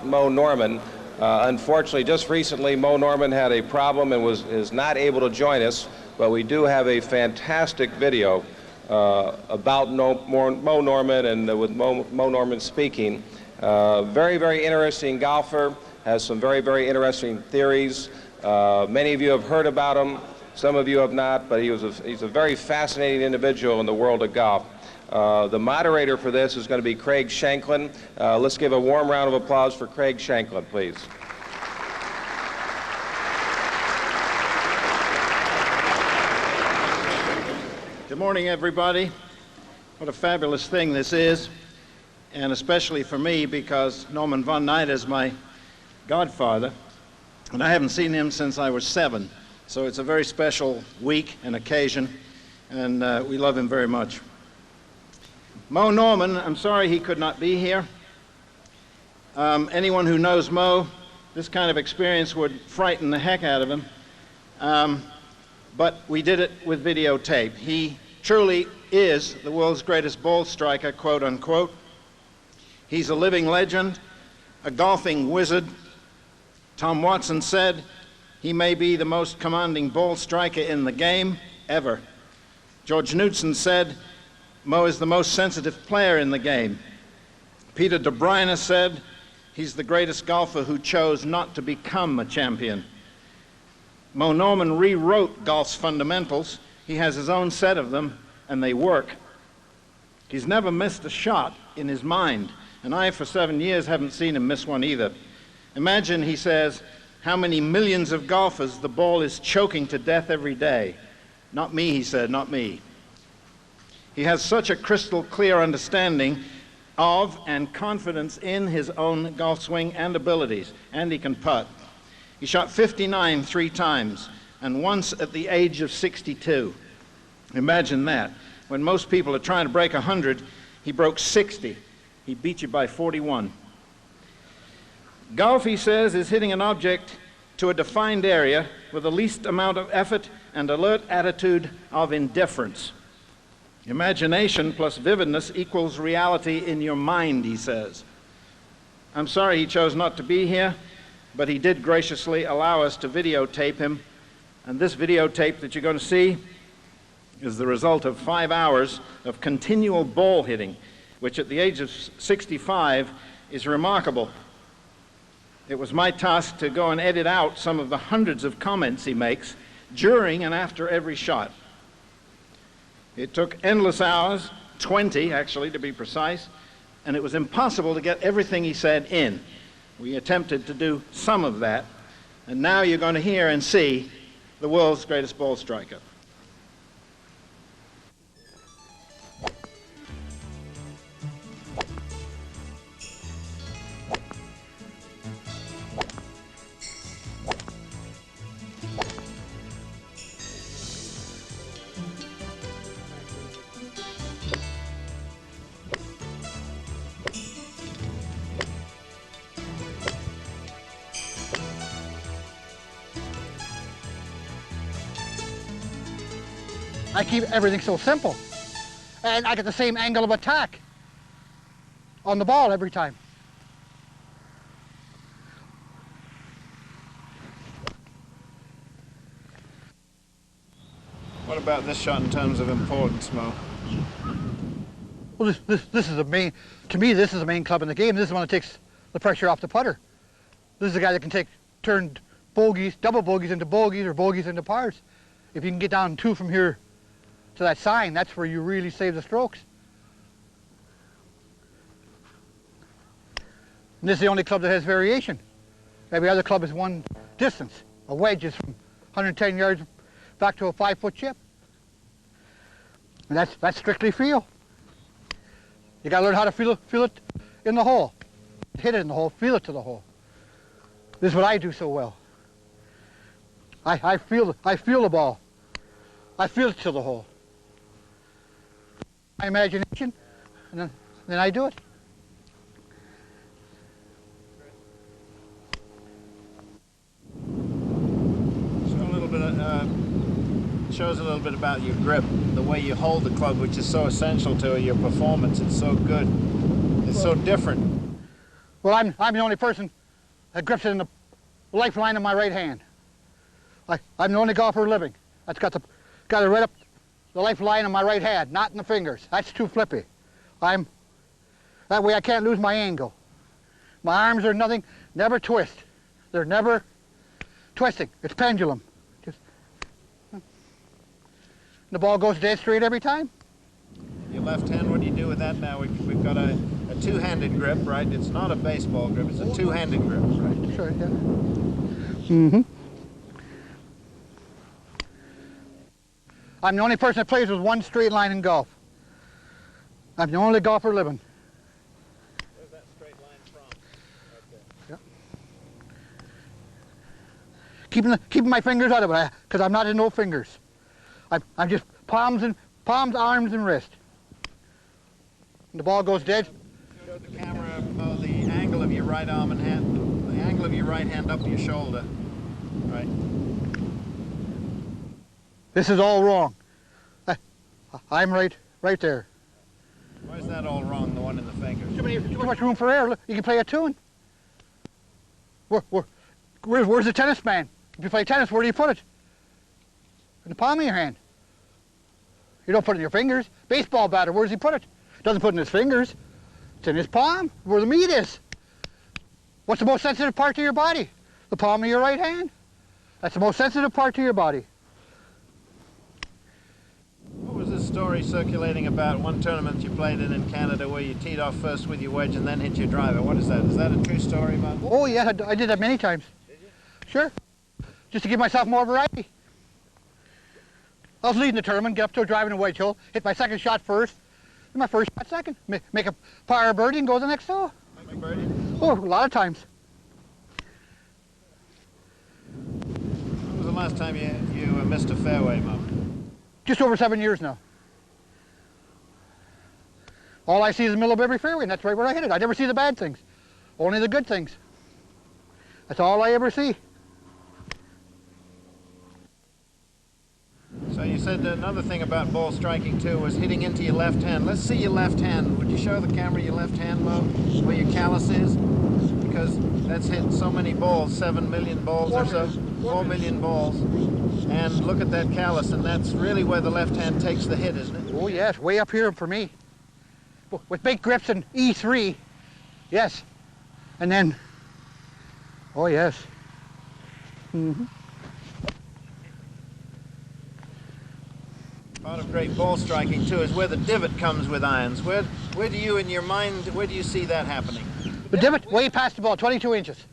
Moe Norman. Unfortunately, just recently, Moe Norman had a problem and is not able to join us, but we do have a fantastic video about Moe Norman and with Moe Norman speaking. Very, very interesting golfer, has some very, very interesting theories. Many of you have heard about him, some of you have not, but he's a very fascinating individual in the world of golf. The moderator for this is going to be Craig Shankland. Let's give a warm round of applause for Craig Shankland, please. Good morning, everybody. What a fabulous thing this is, and especially for me because Norman von Knight is my godfather, and I haven't seen him since I was 7. So it's a very special week and occasion, and we love him very much. Moe Norman, I'm sorry he could not be here. Anyone who knows Moe, this kind of experience would frighten the heck out of him. But we did it with videotape. He truly is the world's greatest ball striker, quote unquote. He's a living legend, a golfing wizard. Tom Watson said he may be the most commanding ball striker in the game ever. George Knudson said Moe is the most sensitive player in the game. Peter de Bruyne said he's the greatest golfer who chose not to become a champion. Moe Norman rewrote golf's fundamentals. He has his own set of them, and they work. He's never missed a shot in his mind, and I, for 7 years, haven't seen him miss one either. Imagine, he says, how many millions of golfers the ball is choking to death every day. Not me, he said, not me. He has such a crystal clear understanding of and confidence in his own golf swing and abilities, and he can putt. He shot 59 3 times, and once at the age of 62. Imagine that. When most people are trying to break 100, he broke 60. He beat you by 41. Golf, he says, is hitting an object to a defined area with the least amount of effort and alert attitude of indifference. Imagination plus vividness equals reality in your mind, he says. I'm sorry he chose not to be here, but he did graciously allow us to videotape him. And this videotape that you're going to see is the result of 5 hours of continual ball hitting, which at the age of 65 is remarkable. It was my task to go and edit out some of the hundreds of comments he makes during and after every shot. It took endless hours, 20 actually to be precise, and it was impossible to get everything he said in. We attempted to do some of that, and now you're going to hear and see the world's greatest ball striker. I keep everything so simple, and I get the same angle of attack on the ball every time. What about this shot in terms of importance, Moe? Well, this is the main, to me, this is the main club in the game. This is the one that takes the pressure off the putter. This is the guy that can turn bogeys, double bogeys into bogeys or bogeys into pars. If you can get down 2 from here to that sign, that's where you really save the strokes. And this is the only club that has variation. Every other club is one distance. A wedge is from 110 yards back to a 5-foot chip. And that's strictly feel. You got to learn how to feel it in the hole. Hit it in the hole, feel it to the hole. This is what I do so well. I feel the ball. I feel it to the hole. My imagination, and then I do it. Shows a little bit about your grip, the way you hold the club, which is so essential to your performance. It's so good. It's so different. Well, I'm the only person that grips it in the lifeline of my right hand. I'm the only golfer living that's got it right up the lifeline of my right hand, not in the fingers. That's too flippy. That way I can't lose my angle. My arms are nothing, never twist. They're never twisting. It's pendulum. Just, the ball goes dead straight every time. Your left hand, what do you do with that now? We've got a two-handed grip, right? It's not a baseball grip, it's a two-handed grip, right? Sure, yeah. Mm-hmm. I'm the only person that plays with one straight line in golf. I'm the only golfer living. Where's that straight line from? Right there. Yeah. Keeping my fingers out of it, because I'm not in no fingers. I'm just palms, arms, and wrist. And the ball goes dead. Show the camera the angle of your right arm and hand, the angle of your right hand up your shoulder. Right. This is all wrong. I'm right there. Why is that all wrong, the one in the fingers? Too much room for error. Look, you can play a tune. Where's the tennis man? If you play tennis, where do you put it? In the palm of your hand. You don't put it in your fingers. Baseball batter, where does he put it? Doesn't put it in his fingers. It's in his palm, where the meat is. What's the most sensitive part to your body? The palm of your right hand. That's the most sensitive part to your body. What was this story circulating about one tournament you played in Canada where you teed off first with your wedge and then hit your driver? What is that? Is that a true story, Bob? Oh, yeah, I did that many times. Did you? Sure. Just to give myself more variety. I was leading the tournament, get up to a driving a wedge hole, hit my second shot first, and my first shot second. Make a par birdie and go to the next hole. Make a birdie? Oh, a lot of times. When was the last time you missed a fairway, Bob? Just over 7 years now. All I see is the middle of every fairway, and that's right where I hit it. I never see the bad things, only the good things. That's all I ever see. So you said another thing about ball striking too was hitting into your left hand. Let's see your left hand. Would you show the camera your left hand, Mo, where your callus is? Because that's hit so many balls, 7 million balls or so, 4 million balls. And look at that callus, and that's really where the left hand takes the hit, isn't it? Oh, yes, way up here for me. With big grips in E3, yes. And then, oh, yes. Mm-hmm. Part of great ball striking too is where the divot comes with irons. Where do you, in your mind, where do you see that happening? The divot, way past the ball, 22 inches.